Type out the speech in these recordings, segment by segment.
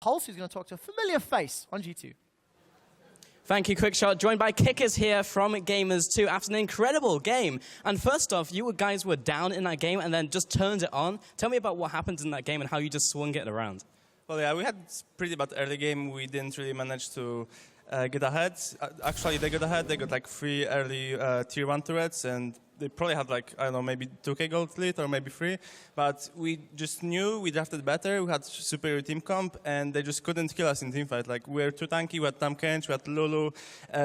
Pulse, who's going to talk to a familiar face on G2. Thank you, QuickShot. Joined by Kickers here from Gamers2 after an incredible game. And first off, you guys were down in that game and then just turned it on. Tell me about what happened in that game and how you just swung it around. Well, yeah, we had pretty bad early game. We didn't really manage to get ahead. Actually, they got ahead. They got like 3 early tier 1 turrets, and they probably had like, I don't know, maybe 2k gold lead or maybe 3. But we just knew we drafted better. We had superior team comp, and they just couldn't kill us in teamfight. Like, we were too tanky. We had Tam Kench, we had Lulu.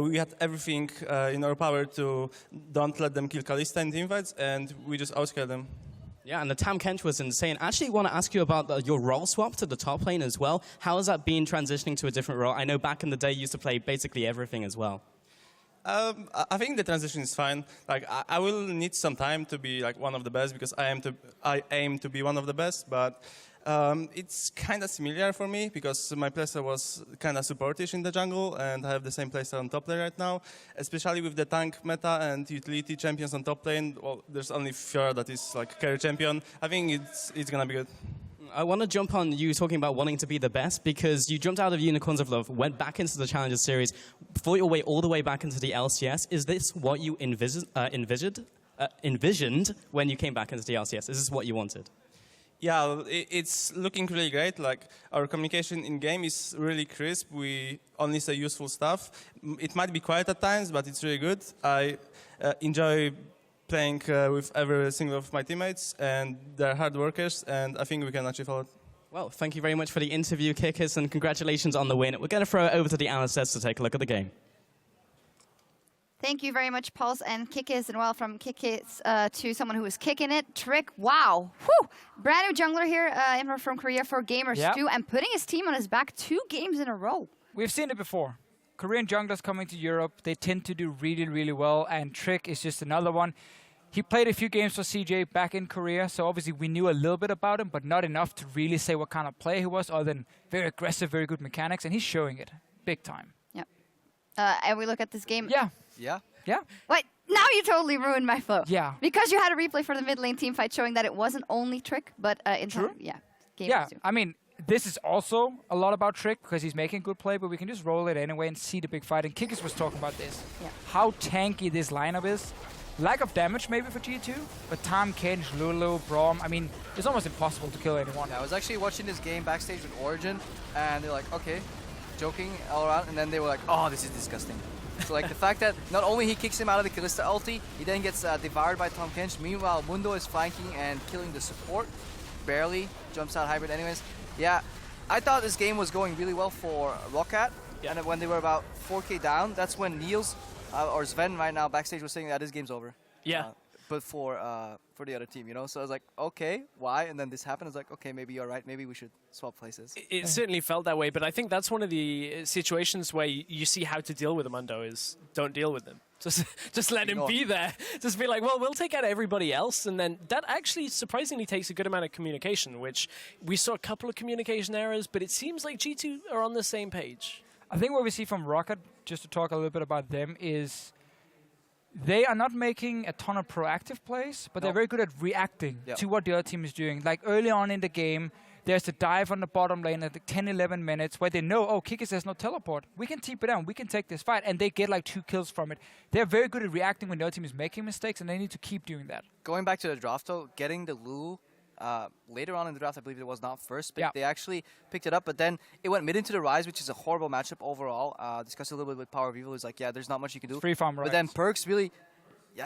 We had everything in our power to don't let them kill Kalista in teamfights, and we just outscaled them. Yeah, and the Tam Kench was insane. I actually want to ask you about your role swap to the top lane as well. How has that been transitioning to a different role? I know back in the day you used to play basically everything as well. I think the transition is fine. Like, I will need some time to be like one of the best because I aim to be one of the best. But it's kind of similar for me because my playstyle was kind of supportish in the jungle, and I have the same playstyle on top lane right now. Especially with the tank meta and utility champions on top lane. Well, there's only Fiora that is like carry champion. I think it's gonna be good. I want to jump on you talking about wanting to be the best because you jumped out of Unicorns of Love, went back into the Challengers Series, fought your way all the way back into the LCS. Is this what you envisioned when you came back into the LCS? Is this what you wanted? Yeah, it's looking really great. Like, our communication in-game is really crisp. We only say useful stuff. It might be quiet at times, but it's really good. I enjoy playing with every single of my teammates, and they're hard workers, and I think we can achieve a lot. Well, thank you very much for the interview, Kickers, and congratulations on the win. We're going to throw it over to the analysts to take a look at the game. Thank you very much, Pulse and Kickers, and well, from Kickers to someone who is kicking it, Trick. Wow, whew. Brand new jungler here from Korea for Gamers2, and putting his team on his back 2 games in a row. We've seen it before. Korean junglers coming to Europe, they tend to do really, really well, and Trick is just another one. He played a few games for CJ back in Korea, so obviously we knew a little bit about him, but not enough to really say what kind of player he was, other than very aggressive, very good mechanics, and he's showing it big time. Yep. And we look at this game. Yeah. Wait, now you totally ruined my flow. Yeah. Because you had a replay for the mid lane team fight showing that it wasn't only Trick, but in True. Gamers too. I mean, this is also a lot about Trick because he's making good play, but we can just roll it anyway and see the big fight. And Kickers was talking about this. Yeah. How tanky this lineup is. Lack of damage maybe for G2, but Tam, Kench, Lulu, Braum, I mean, it's almost impossible to kill anyone. Yeah, I was actually watching this game backstage with Origin, and they're like, okay, joking all around, and then they were like, oh, this is disgusting. So like the fact that not only he kicks him out of the Kalista ulti, he then gets devoured by Tam Kench. Meanwhile, Mundo is flanking and killing the support. Barely jumps out hybrid anyways. Yeah, I thought this game was going really well for Roccat, and when they were about 4k down, that's when Niels or Sven right now backstage was saying that this game's over. Yeah. But for the other team, you know? So I was like, okay, why? And then this happened. I was like, okay, maybe you're right. Maybe we should swap places. It certainly felt that way, but I think that's one of the situations where you see how to deal with a Mundo is don't deal with them. Just let him be there. Just be like, well, we'll take out everybody else. And then that actually surprisingly takes a good amount of communication, which we saw a couple of communication errors, but it seems like G2 are on the same page. I think what we see from Roccat, just to talk a little bit about them, is they are not making a ton of proactive plays, but they're very good at reacting to what the other team is doing. Like early on in the game, there's a dive on the bottom lane at 10-11 minutes where they know, oh, Kickers has no teleport. We can TP it down. We can take this fight. And they get like 2 kills from it. They're very good at reacting when the other team is making mistakes, and they need to keep doing that. Going back to the draft, though, getting the Lulu later on in the draft, I believe it was not first, but they actually picked it up. But then it went mid into the Rise, which is a horrible matchup overall. Discussed a little bit with Power of Evil. He's like, yeah, there's not much you can do. Free farm Rise. But then Perks really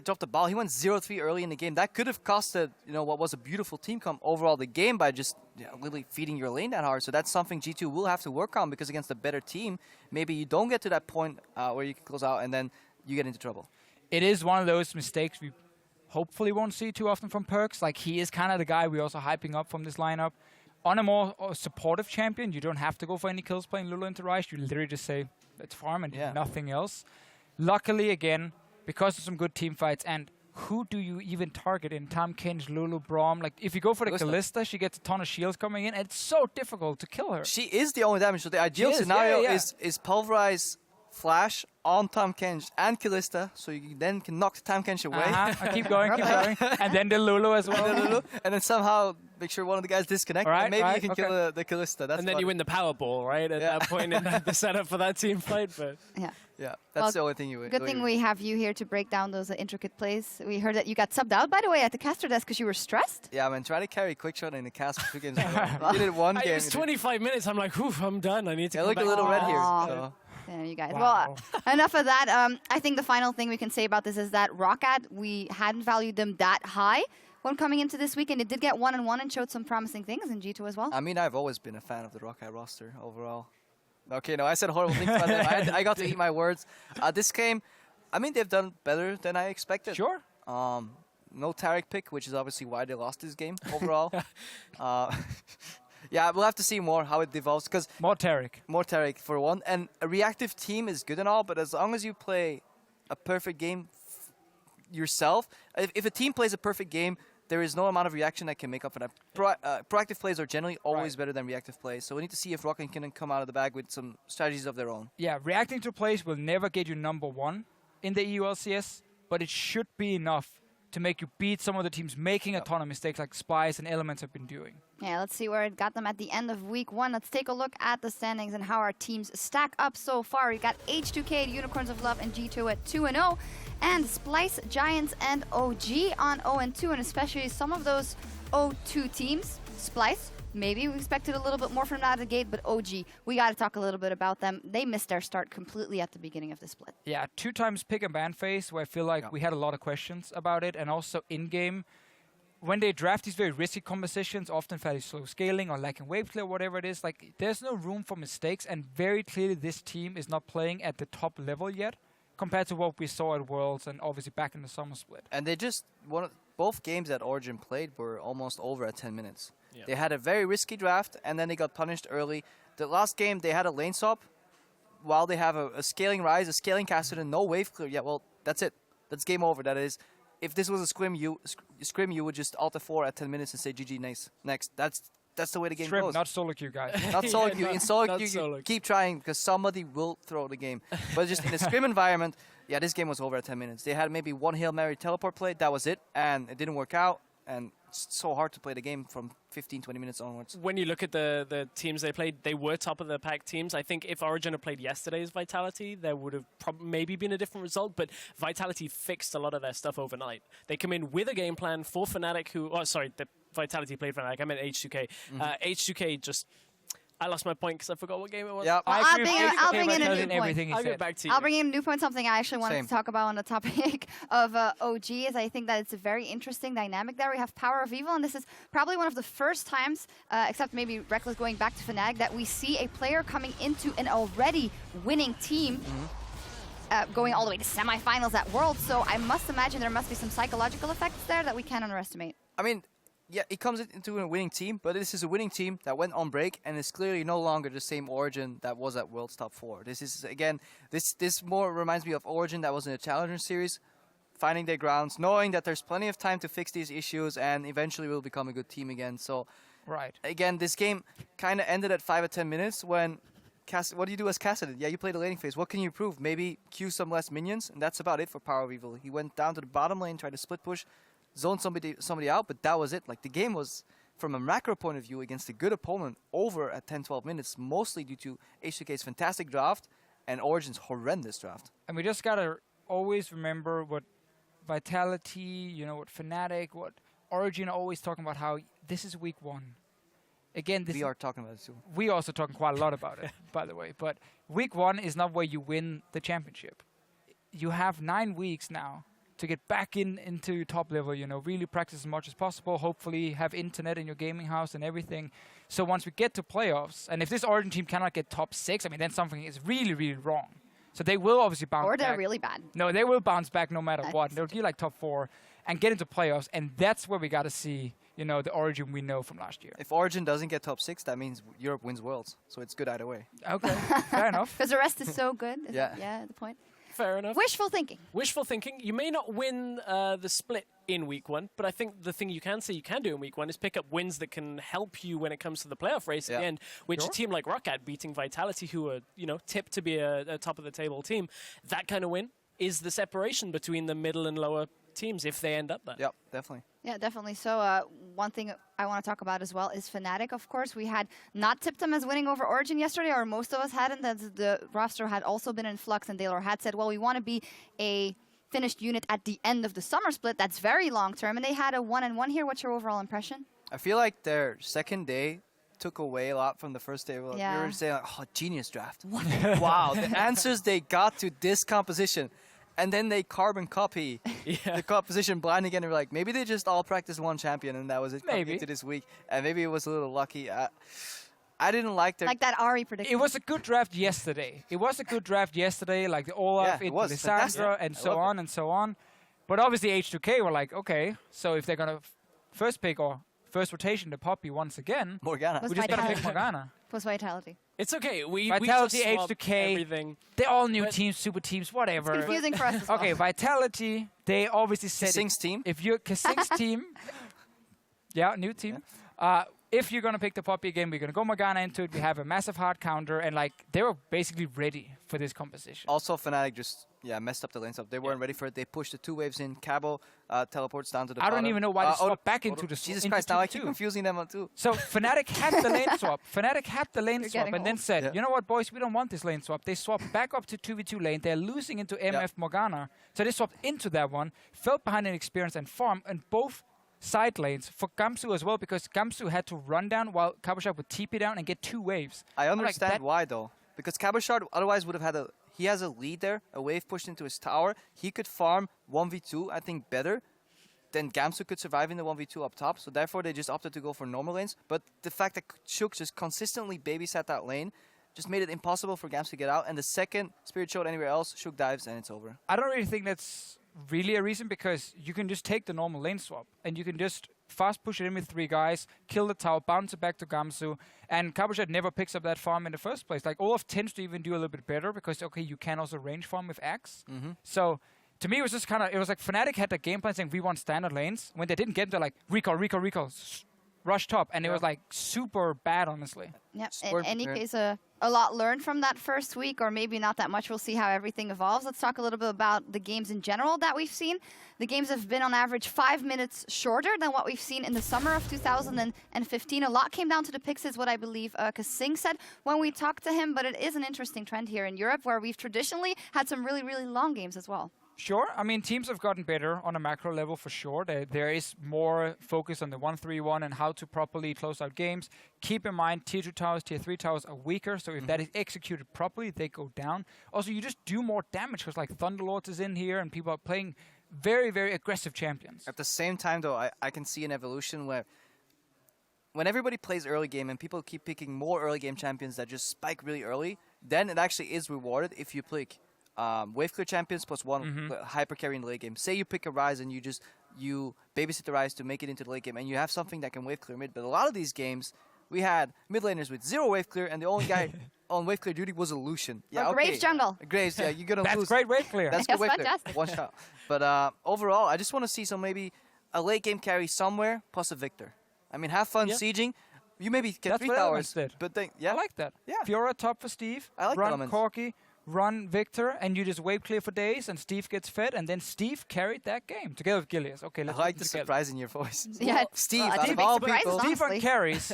dropped the ball. He went 0-3 early in the game. That could have costed, what was a beautiful team comp overall the game by just really feeding your lane that hard. So that's something G2 will have to work on, because against a better team, maybe you don't get to that point where you can close out and then you get into trouble. It is one of those mistakes we hopefully won't see too often from Perks. Like, he is kind of the guy we're also hyping up from this lineup. On a more supportive champion, you don't have to go for any kills playing Lulu into Rise. You literally just say, let's farm and do nothing else. Luckily, again, because of some good team fights, and who do you even target in Tam Kench, Lulu, Braum? Like, if you go for the Kalista, she gets a ton of shields coming in, and it's so difficult to kill her. She is the only damage, so the ideal scenario is pulverize flash on Tahm Kench and Kalista, so you then can knock Tahm Kench away. Keep going, keep going. And then the Lulu as well. And then somehow make sure one of the guys disconnect. Right, and maybe right, you can kill the Kalista. That's And then you win the Powerball, right? At that point in the setup for that team fight. But Yeah, that's the only thing you would. Good thing we have you here to break down those intricate plays. We heard that you got subbed out, by the way, at the caster desk because you were stressed. Yeah, man, try to carry QuickShot in the cast for 2 games. You did it one game. It was 25 minutes. I'm like, oof, I'm done. I need to I come look back. a little red here. Aw. So. There you guys. Wow. Well, enough of that. I think the final thing we can say about this is that Roccat, we hadn't valued them that high when coming into this weekend. It did get 1-1 and showed some promising things in G2 as well. I mean, I've always been a fan of the Roccat roster overall. Okay, no, I said horrible things about them. I got to eat my words. This game, I mean, they've done better than I expected. Sure. No Taric pick, which is obviously why they lost this game overall. Yeah, we'll have to see more how it develops because More Taric. more Taric for one, and a reactive team is good and all, but as long as you play a perfect game yourself, if a team plays a perfect game, there is no amount of reaction that can make up for that. Proactive plays are generally always better than reactive plays, so we need to see if Roccat can come out of the bag with some strategies of their own. Yeah, reacting to plays will never get you #1 in the EU LCS, but it should be enough to make you beat some of the teams making a ton of mistakes like Spice and Elements have been doing. Yeah, let's see where it got them at the end of week 1. Let's take a look at the standings and how our teams stack up so far. We got H2K, Unicorns of Love, and G2 at 2-0, and Splice, Giants, and OG on 0-2, and especially some of those 0-2 teams. Splice, maybe we expected a little bit more from out of the gate, but OG, we got to talk a little bit about them. They missed their start completely at the beginning of the split. Yeah, 2 times pick and ban phase where I feel like we had a lot of questions about it, and also in-game. When they draft these very risky compositions, often fairly slow scaling or lacking wave clear, whatever it is, like there's no room for mistakes, and very clearly this team is not playing at the top level yet compared to what we saw at Worlds and obviously back in the summer split. And they just both games that Origin played were almost over at 10 minutes. Yeah. They had a very risky draft, and then they got punished early. The last game, they had a lane swap while they have a scaling rise, a scaling caster, and no wave clear. Yeah, well, that's it. That's game over. That is, if this was a scrim, you would just alt F4 at 10 minutes and say GG, nice. Next. That's the way the game Shrimp, goes. not solo queue, guys. Not solo queue. In solo not queue, solo you keep trying because somebody will throw the game. But just in a scrim environment, yeah, this game was over at 10 minutes. They had maybe one Hail Mary teleport play. That was it. And it didn't work out. And it's so hard to play the game from 15, 20 minutes onwards. When you look at the teams they played, they were top of the pack teams. I think if Origin had played yesterday's Vitality, there would have maybe been a different result, but Vitality fixed a lot of their stuff overnight. They come in with a game plan for Fnatic, the Vitality played Fnatic, I meant H2K. H2K just... I lost my point because I forgot what game it was. Yep. Well, I'll bring in a new point. Everything he I'll said. get back to you. I'll bring in a new point, something I actually wanted Same. to talk about on the topic of OG, is I think that it's a very interesting dynamic there. We have Power of Evil, and this is probably one of the first times, except maybe Reckless going back to Fnatic, that we see a player coming into an already winning team going all the way to semifinals at Worlds. So I must imagine there must be some psychological effects there that we can't underestimate. I mean, yeah, it comes into a winning team, but this is a winning team that went on break and is clearly no longer the same Origin that was at World's Top 4. This is, again, this more reminds me of Origin that was in a Challenger Series, finding their grounds, knowing that there's plenty of time to fix these issues, and eventually will become a good team again. So, Right. again, this game kind of ended at 5 or 10 minutes when... what do you do as Cassidy? Yeah, you play the laning phase. What can you improve? Maybe queue some less minions, and that's about it for Power of Evil. He went down to the bottom lane, tried to split push, zone somebody out, but that was it. Like, the game was, from a macro point of view, against a good opponent, over at 10-12 minutes, mostly due to H2K's fantastic draft and Origin's horrendous draft. And we just gotta always remember what Vitality, what Fnatic, what Origin are always talking about, how this is week 1. Again, We are talking about it too. we also talking quite a lot about it, by the way. But week 1 is not where you win the championship. You have 9 weeks now to get back into top level, really practice as much as possible, hopefully have internet in your gaming house and everything. So once we get to playoffs, and if this Origin team cannot get top 6, I mean, then something is really, really wrong. So they will obviously bounce back. Or they're really bad. No, they will bounce back no matter what. That's They'll be like top 4 and get into playoffs, and that's where we got to see, the Origin we know from last year. If Origin doesn't get top 6, that means Europe wins Worlds. So it's good either way. Okay, fair enough. Because the rest is so good. Yeah. Yeah, the point. Fair enough. Wishful thinking. Wishful thinking. You may not win the split in week 1, but I think the thing you can say you can do in week 1 is pick up wins that can help you when it comes to the playoff race at the end, which a team like Roccat beating Vitality, who are, tipped to be a top-of-the-table team, that kind of win is the separation between the middle and lower teams if they end up there. Yep, definitely. Yeah, definitely. So one thing I want to talk about as well is Fnatic, of course. We had not tipped them as winning over Origin yesterday, or most of us hadn't. The roster had also been in flux, and Daylor had said, well, we want to be a finished unit at the end of the summer split. That's very long-term, and they had a 1-1 here. What's your overall impression? I feel like their second day took away a lot from the first day. Well, Yeah. You were saying, like, oh, genius draft. Wow, the answers they got to this composition. And then they carbon copy the composition blind again. And we're like, maybe they just all practiced one champion and that was it Maybe. into this week. And maybe it was a little lucky. I didn't like their... Like that Ari prediction. It was a good draft yesterday. Like the Olaf, Yeah, it was Lissandra, and so on and so on. But obviously H2K were like, okay, so if they're going to first pick or first rotation the Poppy once again, Morgana. Was we just got to Vitality. pick Morgana. Was Vitality. It's okay. We Vitality, just swapped H2K, everything. they're all new But- teams, super teams, whatever. It's confusing for us as well. Okay, Vitality, they obviously said Sing's team. if you're Kasing's team, yeah, new team. If you're going to pick the Poppy again, we're going to go Morgana into it. We have a massive hard counter, and like they were basically ready for this composition. Also, Fnatic just messed up the lane swap. They weren't ready for it. They pushed the 2 waves in. Cabo teleports down to the I bottom. don't even know why they swapped back into the Jesus into Christ, now I 2v2. keep confusing them too. So Fnatic had the lane swap. Fnatic had the lane You're swap getting and then old. said, you know what, boys, we don't want this lane swap. They swapped back up to 2v2 lane. They're losing into MF Morgana. So they swapped into that one, fell behind in experience and farm, and both side lanes for Gamsu as well, because Gamsu had to run down while Cabochard would TP down and get 2 waves. I I'm like, understand that- why though, because Cabochard otherwise would have had he has a lead there, a wave pushed into his tower. He could farm 1v2, I think, better than Gamsu could survive in the 1v2 up top. So therefore, they just opted to go for normal lanes. But the fact that Shook just consistently babysat that lane just made it impossible for Gamsu to get out. And the second Spirit showed anywhere else, Shook dives and it's over. I don't really think that's really a reason, because you can just take the normal lane swap and you can just fast push it in with 3 guys, kill the tower, bounce it back to Gamsu, and Cabochard never picks up that farm in the first place. Like Olaf tends to even do a little bit better because, okay, you can also range farm with Axe. So to me, it was just kind of, it was like Fnatic had the game plan saying we want standard lanes. When they didn't get them, they're like, recall, rush top. And it was like super bad, honestly. Yeah, in Weren't any prepared. case, a lot learned from that first week, or maybe not that much. We'll see how everything evolves. Let's talk a little bit about the games in general that we've seen. The games have been on average 5 minutes shorter than what we've seen in the summer of 2015. A lot came down to the picks, is what I believe Kasing said when we talked to him, but it is an interesting trend here in Europe, where we've traditionally had some really, really long games as well. Sure. I mean, teams have gotten better on a macro level for sure. There is more focus on the 1-3-1 and how to properly close out games. Keep in mind, tier 2 towers, tier 3 towers are weaker, so if that is executed properly, they go down. Also, you just do more damage, because like Thunderlords is in here and people are playing very, very aggressive champions. At the same time, though, I can see an evolution where when everybody plays early game and people keep picking more early game champions that just spike really early, then it actually is rewarded if you pick wave clear champions plus 1 hyper carry in the late game. Say you pick a Ryze and you babysit the Ryze to make it into the late game, and you have something that can wave clear mid. But a lot of these games, we had mid laners with 0 wave clear, and the only guy on wave clear duty was a Lucian. Yeah, Or Graves jungle. Graves, yeah, you're gonna That's lose. great wave clear. That's That's good wave clear. fantastic. One shot. But overall, I just want to see maybe a late game carry somewhere plus a Victor. I mean, have fun sieging. You maybe get That's 3 what towers, Elements did. but then I like that. Yeah. Fiora top for Steve. I like run Elements. Corky, run Victor, and you just wave clear for days, and Steve gets fed, and then Steve carried that game together with Gilius. Okay, I let's like put the it together. surprise in your voice. Yeah, Steve, well, out I of think all big surprises, people. Steve on honestly. carries.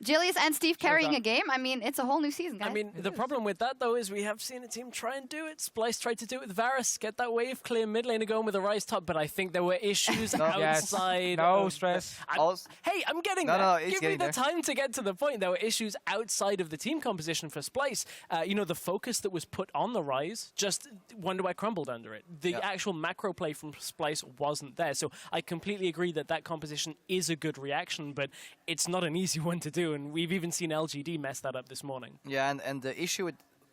Jillius and Steve carrying done. a game. I mean, it's a whole new season, guys. I mean, the problem with that, though, is we have seen a team try and do it. Splice tried to do it with Varus, get that wave clear mid laner going with a Ryze top, but I think there were issues outside. No of stress. Hey, I'm getting No, there. no, it's Give me getting the there. time to get to the point. There were issues outside of the team composition for Splice. The focus that was put on the Ryze, just wonder why crumbled under it. The actual macro play from Splice wasn't there. So I completely agree that composition is a good reaction, but it's not an easy one to do, and we've even seen LGD mess that up this morning. Yeah, and the issue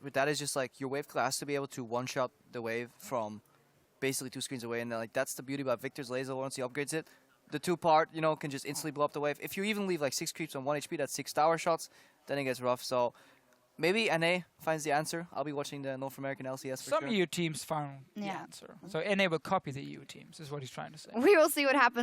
with that is just like your wave clear has to be able to one-shot the wave from basically 2 screens away, and like that's the beauty about Victor's laser once he upgrades it. The 2-part, can just instantly blow up the wave. If you even leave like 6 creeps on 1 HP, that's 6 tower shots, then it gets rough. So maybe NA finds the answer. I'll be watching the North American LCS for Some sure. EU teams found the Yeah. answer. So NA will copy the EU teams, is what he's trying to say. We will see what happens.